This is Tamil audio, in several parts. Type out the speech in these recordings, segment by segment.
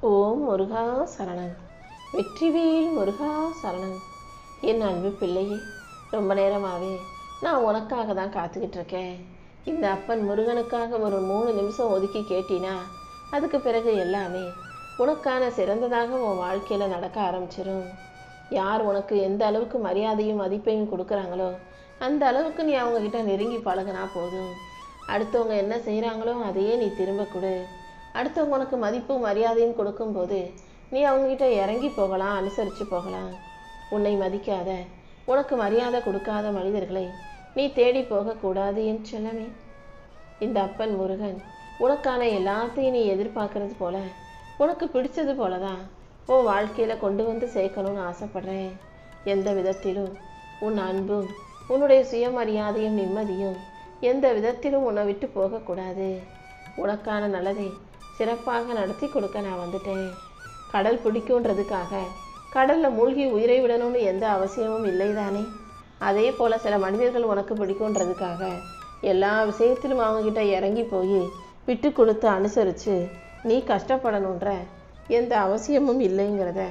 ஓம் முருகா சரணம். வெற்றிவேல் முருகா சரணம். என் அன்பு பிள்ளையே, ரொம்ப நேரமாகவே நான் உனக்காக தான் காத்துக்கிட்டு இருக்கேன். இந்த அப்பன் முருகனுக்காக ஒரு 3 நிமிஷம் ஒதுக்கி கேட்டினா அதுக்கு பிறகு எல்லாமே உனக்கான சிறந்ததாக உன் வாழ்க்கையில் நடக்க ஆரம்பிச்சிடும். யார் உனக்கு எந்த அளவுக்கு மரியாதையும் மதிப்பையும் கொடுக்குறாங்களோ அந்த அளவுக்கு நீ அவங்கக்கிட்ட நெருங்கி பழகினா போதும். அடுத்தவங்க என்ன செய்கிறாங்களோ அதையே நீ திரும்ப கொடு. அடுத்தவங்க உனக்கு மதிப்பும் மரியாதையும் கொடுக்கும்போது நீ அவங்ககிட்ட இறங்கி போகலாம், அனுசரித்து போகலாம். உன்னை மதிக்காத, உனக்கு மரியாதை கொடுக்காத மனிதர்களை நீ தேடி போகக்கூடாது என் செல்லமே. இந்த அப்பன் முருகன் உனக்கான எல்லாத்தையும் நீ எதிர்பார்க்கறது போல, உனக்கு பிடிச்சது போல தான் உன் வாழ்க்கையில் கொண்டு வந்து சேர்க்கணும்னு ஆசைப்படுறேன். எந்த விதத்திலும் உன் அன்பும் உன்னுடைய சுயமரியாதையும் நிம்மதியும் எந்த விதத்திலும் உன்னை விட்டு போகக்கூடாது. உனக்கான நல்லதை சிறப்பாக நடத்தி கொடுக்க நான் வந்துட்டேன். கடல் பிடிக்குன்றதுக்காக கடலில் மூழ்கி உயிரை விடணும்னு எந்த அவசியமும் இல்லை தானே. அதே போல் சில மனிதர்கள் உனக்கு பிடிக்குன்றதுக்காக எல்லா விஷயத்திலும் அவங்ககிட்ட இறங்கி போய் விட்டு கொடுத்து அனுசரித்து நீ கஷ்டப்படணுன்ற எந்த அவசியமும் இல்லைங்கிறத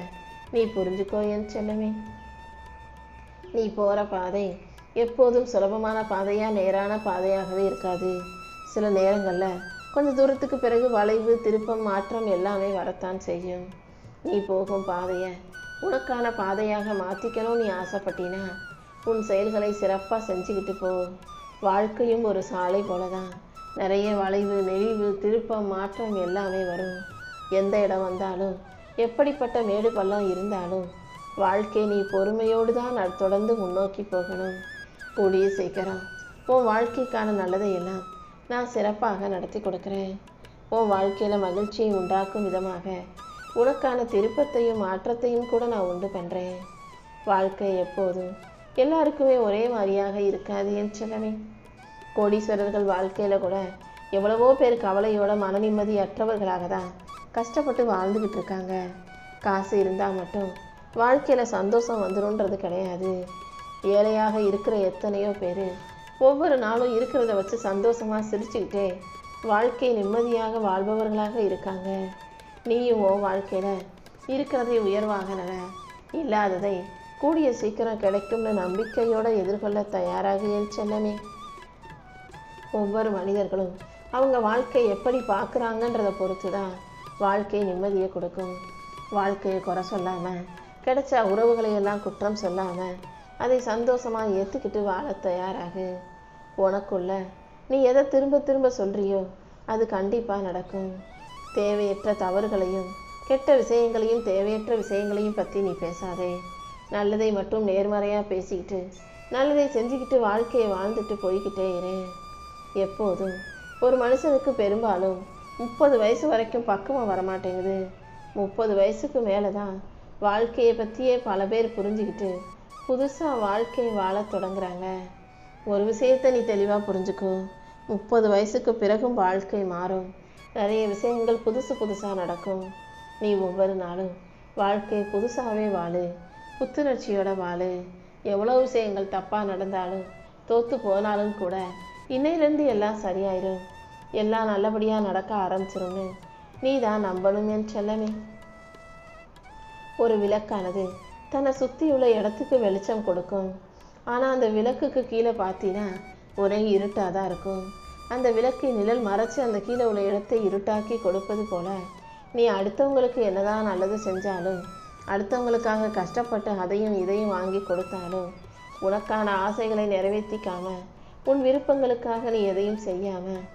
நீ புரிஞ்சுக்கோ என் செல்லமே. நீ போகிற பாதை எப்போதும் சுலபமான பாதையாக நேரான பாதையாகவே இருக்காது. சில நேரங்களில் கொஞ்சம் தூரத்துக்கு பிறகு வளைவு, திருப்பம், மாற்றம் எல்லாமே வரத்தான் செய்யும். நீ போகும் பாதையை உனக்கான பாதையாக மாற்றிக்கணும் நீ ஆசைப்பட்டினா உன் செயல்களை சிறப்பாக செஞ்சுக்கிட்டு போ. வாழ்க்கையும் ஒரு சாலை போல தான். நிறைய வளைவு, நெளிவு, திருப்பம், மாற்றம் எல்லாமே வரும். எந்த இடம் வந்தாலும், எப்படிப்பட்ட மேடு பள்ளம் இருந்தாலும் வாழ்க்கை நீ பொறுமையோடு தான் தொடர்ந்து முன்னோக்கி போகணும். கூடிய சீக்கிரம் உன் வாழ்க்கைக்கான நல்லதையெல்லாம் நான் சிறப்பாக நடத்தி கொடுக்குறேன். உன் வாழ்க்கையில் மகிழ்ச்சியை உண்டாக்கும் விதமாக உனக்கான திருப்பத்தையும் மாற்றத்தையும் கூட நான் உண்டு பண்ணுறேன். வாழ்க்கை எப்போதும் எல்லாருக்குமே ஒரே மாதிரியாக இருக்காது என் செல்லமே. கோடீஸ்வரர்கள் வாழ்க்கையில் கூட எவ்வளவோ பேர் கவலையோட மன நிம்மதி அற்றவர்களாக தான் கஷ்டப்பட்டு வாழ்ந்துக்கிட்டு இருக்காங்க. காசு இருந்தால் மட்டும் வாழ்க்கையில் சந்தோஷம் வந்துடும்ன்றது கிடையாது. ஏழையாக இருக்கிற எத்தனையோ பேர் ஒவ்வொரு நாளும் இருக்கிறத வச்சு சந்தோஷமாக சிரிச்சுக்கிட்டே வாழ்க்கை நிம்மதியாக வாழ்பவர்களாக இருக்காங்க. நீயும் உன் வாழ்க்கையில் இருக்கிறதை உயர்வாக நட, இல்லாததை கூடிய சீக்கிரம் கிடைக்கும்னு நம்பிக்கையோடு எதிர்கொள்ள தயாராக என் செல்லமே. ஒவ்வொரு மனிதர்களும் அவங்க வாழ்க்கையை எப்படி பார்க்குறாங்கன்றதை பொறுத்து தான் வாழ்க்கை நிம்மதியை கொடுக்கும். வாழ்க்கையை குறை சொல்லாமல், கிடைச்ச உறவுகளையெல்லாம் குற்றம் சொல்லாமல் அதை சந்தோஷமாக ஏற்றுக்கிட்டு வாழ தயாராகு. உனக்குள்ள நீ எதை திரும்ப திரும்ப சொல்கிறியோ அது கண்டிப்பாக நடக்கும். தேவையற்ற தவறுகளையும் கெட்ட விஷயங்களையும் தேவையற்ற விஷயங்களையும் பற்றி நீ பேசாதே. நல்லதை மட்டும் நேர்மறையாக பேசிக்கிட்டு நல்லதை செஞ்சுக்கிட்டு வாழ்க்கையை வாழ்ந்துட்டு போய்கிட்டே இரு. எப்போதும் ஒரு மனுஷனுக்கு பெரும்பாலும் 30 வயசு வரைக்கும் பக்குவம் வரமாட்டேங்குது. 30 வயசுக்கு மேலே தான் வாழ்க்கையை பற்றியே பல பேர் புரிஞ்சுக்கிட்டு புதுசாக வாழ்க்கையை வாழ தொடங்குறாங்க. ஒரு விஷயத்தை நீ தெளிவாக புரிஞ்சுக்கோ. 30 வயசுக்கு பிறகும் வாழ்க்கை மாறும். நிறைய விஷயங்கள் புதுசாக நடக்கும். நீ ஒவ்வொரு நாளும் வாழ்க்கை புதுசாகவே வாழு, புத்துணர்ச்சியோட வாழு. எவ்வளோ விஷயங்கள் தப்பாக நடந்தாலும் தோற்று போனாலும் கூட இன்னையிலேருந்து எல்லாம் சரியாயிடும், எல்லாம் நல்லபடியாக நடக்க ஆரம்பிச்சிரும்னு நீ தான் நம்பணும் என் செல்லமே. ஒரு விளக்கானது தன்னை சுற்றியுள்ள இடத்துக்கு வெளிச்சம் கொடுக்கும். ஆனால் அந்த விளக்குக்கு கீழே பார்த்தீங்கன்னா ஒரே இருட்டாக தான் இருக்கும். அந்த விளக்கு நிழல் மறைச்சி அந்த கீழே உள்ள இடத்தை இருட்டாக்கி கொடுப்பது போல நீ அடுத்தவங்களுக்கு என்னதான் நல்லது செஞ்சாலும், அடுத்தவங்களுக்காக கஷ்டப்பட்டு அதையும் இதையும் வாங்கி கொடுத்தாலும், உனக்கான ஆசைகளை நிறைவேற்றிக்காம உன் விருப்பங்களுக்காக நீ எதையும் செய்யாமல்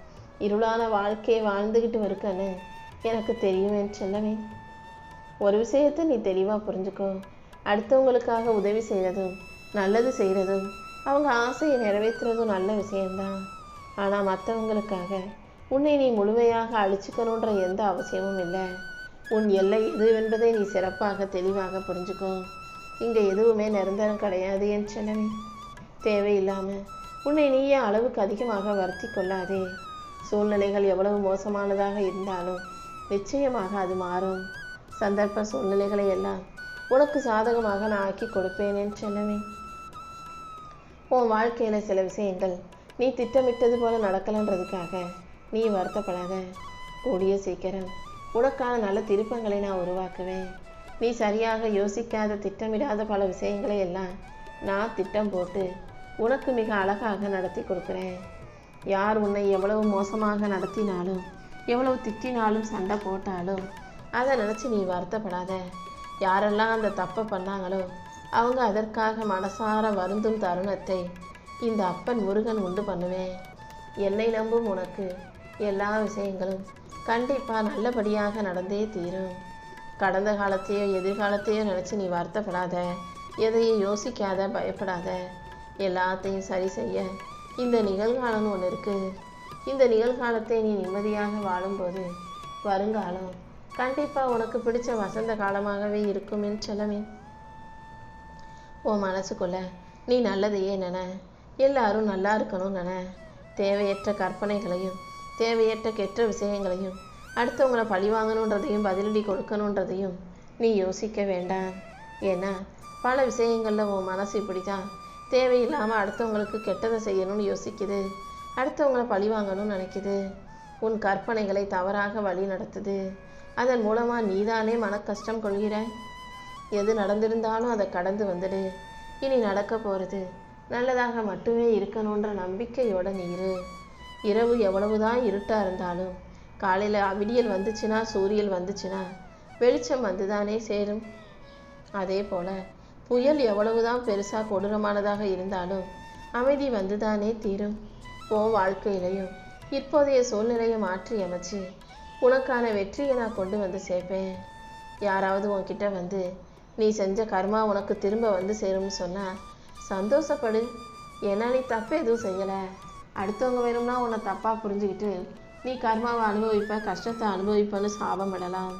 இருளான வாழ்க்கையை வாழ்ந்துக்கிட்டு இருக்கன்னு எனக்கு தெரியும் என் செல்லமே. ஒரு விஷயத்தை நீ தெளிவாக புரிஞ்சுக்கோ. அடுத்தவங்களுக்காக உதவி செய்கிறதும் நல்லது செய்கிறதும் அவங்க ஆசையை நிறைவேற்றுறதும் நல்ல விஷயம்தான். ஆனால் மற்றவங்களுக்காக உன்னை நீ முழுமையாக அழிச்சுக்கணுன்ற எந்த அவசியமும் இல்லை. உன் எல்லை எது என்பதை நீ சிறப்பாக தெளிவாக புரிஞ்சுக்கோ. இங்கே எதுவுமே நிரந்தரம் கிடையாது என் செல்லமே. தேவையில்லாமல் உன்னை நீயே அளவுக்கு அதிகமாக வருத்தி கொள்ளாதே. சூழ்நிலைகள் எவ்வளவு மோசமானதாக இருந்தாலும் நிச்சயமாக அது மாறும். சந்தர்ப்ப சூழ்நிலைகளை எல்லாம் உனக்கு சாதகமாக நான் ஆக்கி கொடுப்பேன் என் செல்லமே. உன் வாழ்க்கையில் சில விஷயங்கள் நீ திட்டமிட்டது போல நடக்கலன்றதுக்காக நீ வருத்தப்படாத. கூடிய சீக்கிரம் உனக்கான நல்ல திருப்பங்களை நான் உருவாக்குவேன். நீ சரியாக யோசிக்காத திட்டமிடாத பல விஷயங்களை எல்லாம் நான் திட்டம் போட்டு உனக்கு மிக அழகாக நடத்தி கொடுக்குறேன். யார் உன்னை எவ்வளவு மோசமாக நடத்தினாலும், எவ்வளவு திட்டினாலும், சண்டை போட்டாலும் அதை நினச்சி நீ வருத்தப்படாத. யாரெல்லாம் அந்த தப்பை பண்ணாங்களோ அவங்க அதற்காக மனசார வருந்தும் தருணத்தை இந்த அப்பன் முருகன் உண்டு பண்ணுவேன். என்னை நம்பும் உனக்கு எல்லா விஷயங்களும் கண்டிப்பாக நல்லபடியாக நடந்தே தீரும். கடந்த காலத்தையோ எதிர்காலத்தையோ நினச்சி நீ வருத்தப்படாத. எதையும் யோசிக்காத, பயப்படாத. எல்லாத்தையும் சரி செய்ய இந்த நிகழ்காலம்னு ஒன்று இருக்குது. இந்த நிகழ்காலத்தை நீ நிம்மதியாக வாழும்போது வருங்காலம் கண்டிப்பாக உனக்கு பிடிச்ச வசந்த காலமாகவே இருக்கும் என் செல்லமே. உன் மனசுக்குள்ள நீ நல்லதையே நின, எல்லாரும் நல்லா இருக்கணும் நின. தேவையற்ற கற்பனைகளையும் தேவையற்ற கெட்ட விஷயங்களையும் அடுத்தவங்களை பழி வாங்கணுன்றதையும் பதிலடி கொடுக்கணுன்றதையும் நீ யோசிக்க வேண்டாம். ஏன்னா பல விஷயங்களில் உன் மனசு இப்படி தான் தேவையில்லாமல் அடுத்தவங்களுக்கு கெட்டதை செய்யணும்னு யோசிக்குது, அடுத்தவங்களை பழி வாங்கணும்னு நினைக்குது. உன் கற்பனைகளை தவறாக வழி நடத்துது. அதன் மூலமாக நீதானே மன கஷ்டம் கொள்கிறாய். எது நடந்திருந்தாலும் அதை கடந்து வந்துடு. இனி நடக்க போகிறது நல்லதாக மட்டுமே இருக்கணுன்ற நம்பிக்கையோட நீ இரு. இரவு எவ்வளவுதான் இருட்டாக இருந்தாலும் காலையில் விடியல் வந்துச்சுன்னா, சூரியன் வந்துச்சுன்னா வெளிச்சம் வந்துதானே சேரும். அதே போல் புயல் எவ்வளவுதான் பெருசாக கொடூரமானதாக இருந்தாலும் அமைதி வந்துதானே தீரும். உன் வாழ்க்கையிலையும் இப்போதைய சூழ்நிலையை மாற்றி அமைச்சு உனக்கான வெற்றியை நான் கொண்டு வந்து சேர்ப்பேன். யாராவது உன்கிட்ட வந்து நீ செஞ்ச கர்மா உனக்கு திரும்ப வந்து சேரும்னு சொன்னால் சந்தோஷப்படு. ஏன்னா நீ தப்பு எதுவும் செய்யலை. அடுத்தவங்க வேணும்னா உன்னை தப்பாக புரிஞ்சுக்கிட்டு நீ கர்மாவை அனுபவிப்ப, கஷ்டத்தை அனுபவிப்பன்னு சாபமிடலாம்.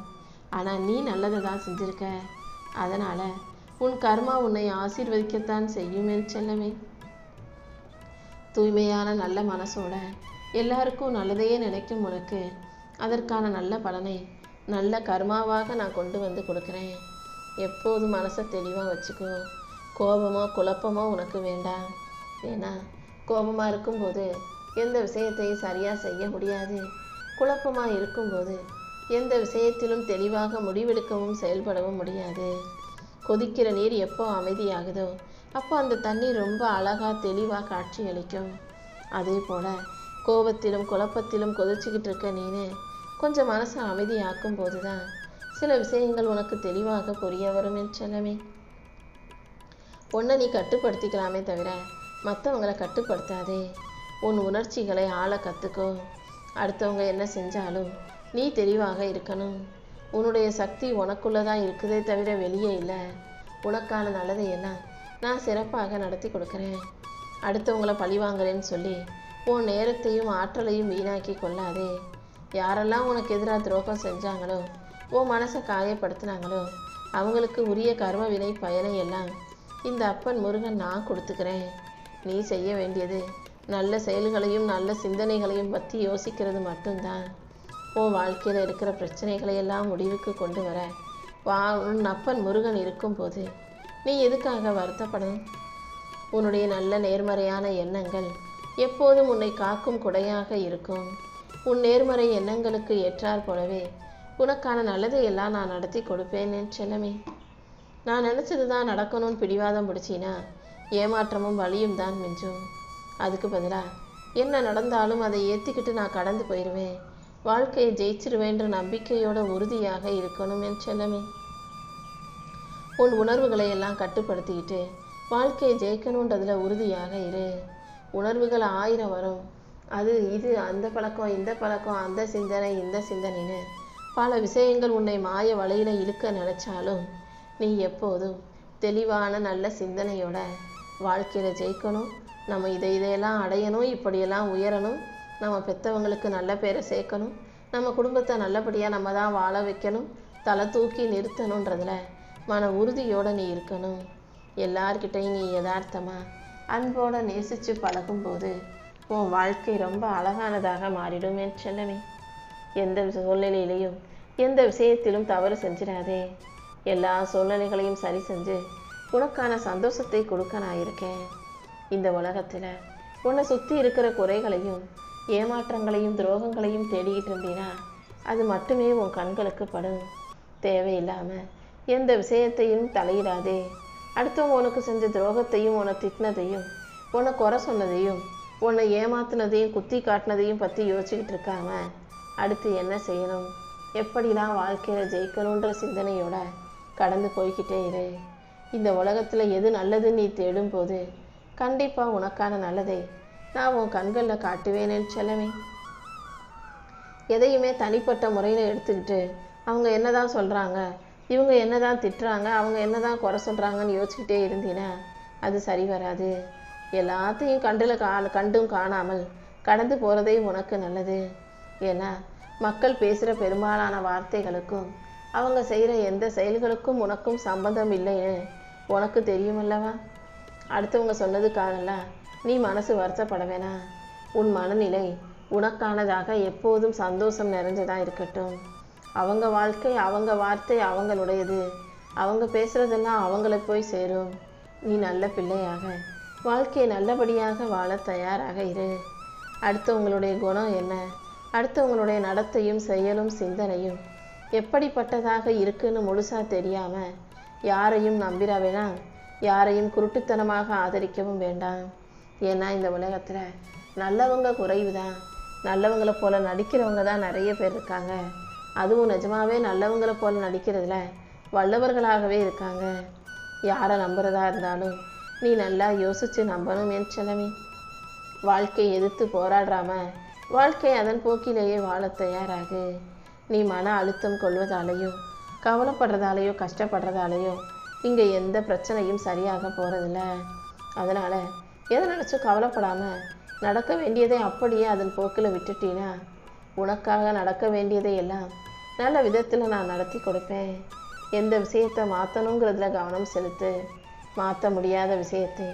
ஆனால் நீ நல்லதை தான் செஞ்சுருக்க. அதனால் உன் கர்மா உன்னை ஆசீர்வதிக்கத்தான் செய்யும் என் செல்லமே. தூய்மையான நல்ல மனசோட எல்லாருக்கும் நல்லதையே நினைக்கும் உனக்கு அதற்கான நல்ல பலனை நல்ல கர்மாவாக நான் கொண்டு வந்து கொடுக்குறேன். எப்போதும் மனசை தெளிவாக வச்சுக்கோ. கோபமோ குழப்பமோ உனக்கு வேண்டாம். ஏன்னா கோபமாக இருக்கும்போது எந்த விஷயத்தையும் சரியாக செய்ய முடியாது. குழப்பமாக இருக்கும்போது எந்த விஷயத்திலும் தெளிவாக முடிவெடுக்கவும் செயல்படவும் முடியாது. கொதிக்கிற நீர் எப்போ அமைதியாகுதோ அப்போ அந்த தண்ணீர் ரொம்ப அழகாக தெளிவாக காட்சி அளிக்கும். அதே போல் கோபத்திலும் குழப்பத்திலும் கொதிச்சுக்கிட்டு இருக்க நீனு கொஞ்சம் மனசை அமைதியாக்கும் போது தான் சில விஷயங்கள் உனக்கு தெளிவாக புரிய வரும் என் செல்லமே. உன்னை நீ கட்டுப்படுத்திக்கலாமே தவிர மற்றவங்களை கட்டுப்படுத்தாதே. உன் உணர்ச்சிகளை ஆள கற்றுக்கோ. அடுத்தவங்க என்ன செஞ்சாலும் நீ தெளிவாக இருக்கணும். உன்னுடைய சக்தி உனக்குள்ளதான் இருக்குதே தவிர வெளியே இல்லை. உனக்கான நல்லதையெல்லாம் நான் சிறப்பாக நடத்தி கொடுக்குறேன். அடுத்தவங்களை பழி வாங்குறேன்னு சொல்லி உன் நேரத்தையும் ஆற்றலையும் வீணாக்கி கொள்ளாதே. யாரெல்லாம் உனக்கு எதிராக துரோகம் செஞ்சாங்களோ, உன் மனசை காயப்படுத்தினாங்களோ அவங்களுக்கு உரிய கர்ம வினை பயனை எல்லாம் இந்த அப்பன் முருகன் நான் கொடுத்துக்கிறேன். நீ செய்ய வேண்டியது நல்ல செயல்களையும் நல்ல சிந்தனைகளையும் பற்றி யோசிக்கிறது மட்டும்தான். உன் வாழ்க்கையில் இருக்கிற பிரச்சனைகளை எல்லாம் முடிவுக்கு கொண்டு வர உன் அப்பன் முருகன் இருக்கும்போது நீ எதுக்காக வருத்தப்படணும்? உன்னுடைய நல்ல நேர்மறையான எண்ணங்கள் எப்போதும் உன்னை காக்கும் குடையாக இருக்கும். உன் நேர்மறை எண்ணங்களுக்கு ஏற்றாற் போலவே உனக்கான நல்லதை எல்லாம் நான் நடத்தி கொடுப்பேன் என் செல்லமே. நான் நினச்சது தான் நடக்கணும்னு பிடிவாதம் பிடிச்சின்னா ஏமாற்றமும் வலியும் தான் மிஞ்சும். அதுக்கு பதிலாக என்ன நடந்தாலும் அதை ஏற்றிக்கிட்டு நான் கடந்து போயிடுவேன். வாழ்க்கையை ஜெயிச்சிருவேன்ற நம்பிக்கையோட உறுதியாக இருக்கணும் என் செல்லமே. உன் உணர்வுகளை எல்லாம் கட்டுப்படுத்திக்கிட்டு வாழ்க்கையை ஜெயிக்கணுன்றதுல உறுதியாக இரு. உணர்வுகள் 1000 வரும். அது இது அந்த பழக்கம் இந்த பழக்கம் அந்த சிந்தனை இந்த சிந்தனைன்னு பல விஷயங்கள் உன்னை மாய வலையில் இழுக்க நினைச்சாலும் நீ எப்போதும் தெளிவான நல்ல சிந்தனையோட வாழ்க்கையில் ஜெயிக்கணும். நம்ம இதையெல்லாம் அடையணும், இப்படியெல்லாம் உயரணும், நம்ம பெற்றவங்களுக்கு நல்ல பேரை சேர்க்கணும், நம்ம குடும்பத்தை நல்லபடியாக நம்ம தான் வாழ வைக்கணும், தலை தூக்கி நிறுத்தணுன்றதுல மன உறுதியோடு நீ இருக்கணும். எல்லார்கிட்டையும் நீ யதார்த்தமாக அன்போடு நேசித்து பழகும்போது உன் வாழ்க்கை ரொம்ப அழகானதாக மாறிடும் என் செல்லமே. எந்த சூழ்நிலையிலையும் எந்த விஷயத்திலும் தவறு செஞ்சிடாதே. எல்லா சூழ்நிலைகளையும் சரி செஞ்சு உனக்கான சந்தோஷத்தை கொடுக்க நான் இருக்கேன். இந்த உலகத்தில் உன்னை சுற்றி இருக்கிற குறைகளையும் ஏமாற்றங்களையும் துரோகங்களையும் தேடிக்கிட்டு இருந்தீனா அது மட்டுமே உன் கண்களுக்கு படும். தேவையில்லாமல் எந்த விஷயத்தையும் தலையிடாதே. அடுத்தவங்க உனக்கு செஞ்ச துரோகத்தையும், உன்னை திட்டினதையும், உன்னை குறை சொன்னதையும், உன்னை ஏமாத்தினதையும், குத்தி காட்டினதையும் பற்றி யோசிச்சுக்கிட்டு இருக்காம அடுத்து என்ன செய்யணும், எப்படிலாம் வாழ்க்கையில் ஜெயிக்கணுன்ற சிந்தனையோட கடந்து போய்கிட்டே இரு. இந்த உலகத்தில் எது நல்லதுன்னு நீ தேடும்போது கண்டிப்பாக உனக்கான நல்லதை நான் உன் கண்களில் காட்டுவேனேன்னு செல்லவே. எதையுமே தனிப்பட்ட முறையில் எடுத்துக்கிட்டு அவங்க என்ன தான் சொல்கிறாங்க, இவங்க என்ன தான் திட்டுறாங்க, அவங்க என்ன தான் குறை சொல்கிறாங்கன்னு யோசிச்சுக்கிட்டே இருந்தீன்னா அது சரி வராது. எல்லாத்தையும் கண்டும் காணாமல் கடந்து போகிறதே உனக்கு நல்லது. ஏன்னா மக்கள் பேசுகிற பெரும்பாலான வார்த்தைகளுக்கும் அவங்க செய்கிற எந்த செயல்களுக்கும் உனக்கும் சம்பந்தம் இல்லைன்னு உனக்கு தெரியுமல்லவா? அடுத்தவங்க சொன்னதுக்காகலாம் நீ மனசு வருத்தப்பட வேணாம். உன் மனநிலை உனக்கானதாக எப்போதும் சந்தோஷம் நிறைஞ்சதாக இருக்கட்டும். அவங்க வாழ்க்கை, அவங்க வார்த்தை அவங்களுடையது. அவங்க பேசுகிறதெல்லாம் அவங்கள போய் சேரும். நீ நல்ல பிள்ளையாக வாழ்க்கையை நல்லபடியாக வாழ தயாராக இரு. அடுத்தவங்களுடைய குணம் என்ன, அடுத்தவங்களுடைய நடத்தையும் செயலும் சிந்தனையும் எப்படிப்பட்டதாக இருக்குன்னு முழுசாக தெரியாமல் யாரையும் நம்பிட வேணாம். யாரையும் குருட்டுத்தனமாக ஆதரிக்கவும் வேண்டாம். ஏன்னா இந்த உலகத்தில் நல்லவங்க குறைவு தான். நல்லவங்களை போல நடிக்கிறவங்க தான் நிறைய பேர் இருக்காங்க. அதுவும் நிஜமாவே நல்லவங்களை போல நடிக்கிறதுல வல்லவர்களாகவே இருக்காங்க. யாரை நம்புறதா இருந்தாலும் நீ நல்லா யோசித்து நம்பணும் என் செல்லமே. வாழ்க்கையை எதிர்த்து போராடாம வாழ்க்கை அதன் போக்கிலேயே வாழ தயாராகு. நீ மன அழுத்தம் கொள்வதாலேயோ, கவலைப்படுறதாலேயோ, கஷ்டப்படுறதாலேயோ இங்கே எந்த பிரச்சனையும் சரியாக போகிறதில்ல. அதனால் எதை நினச்சும் கவலைப்படாமல் நடக்க வேண்டியதை அப்படியே அதன் போக்கில் விட்டுட்டீன்னா உனக்காக நடக்க வேண்டியதை எல்லாம் நல்ல விதத்தில் நான் நடத்தி கொடுப்பேன். எந்த விஷயத்தை மாற்றணுங்கிறதுல கவனம் செலுத்து. மாற்ற முடியாத விஷயத்தை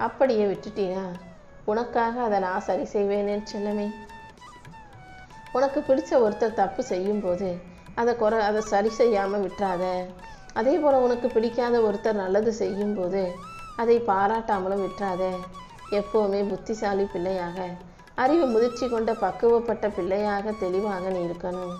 அப்படியே விட்டுட்டீன்னா உனக்காக அதை நான் சரி செய்வேனே செல்லமே. உனக்கு பிடிச்ச ஒருத்தர் தப்பு செய்யும்போது அதை சரி செய்யாமல் விட்டுறாத. அதே போல் உனக்கு பிடிக்காத ஒருத்தர் நல்லது செய்யும்போது அதை பாராட்டாமலும் விட்டுறாத. எப்போவுமே புத்திசாலி பிள்ளையாக, அறிவு முதிர்ச்சி கொண்ட பக்குவப்பட்ட பிள்ளையாக தெளிவாக நீ இருக்கணும்.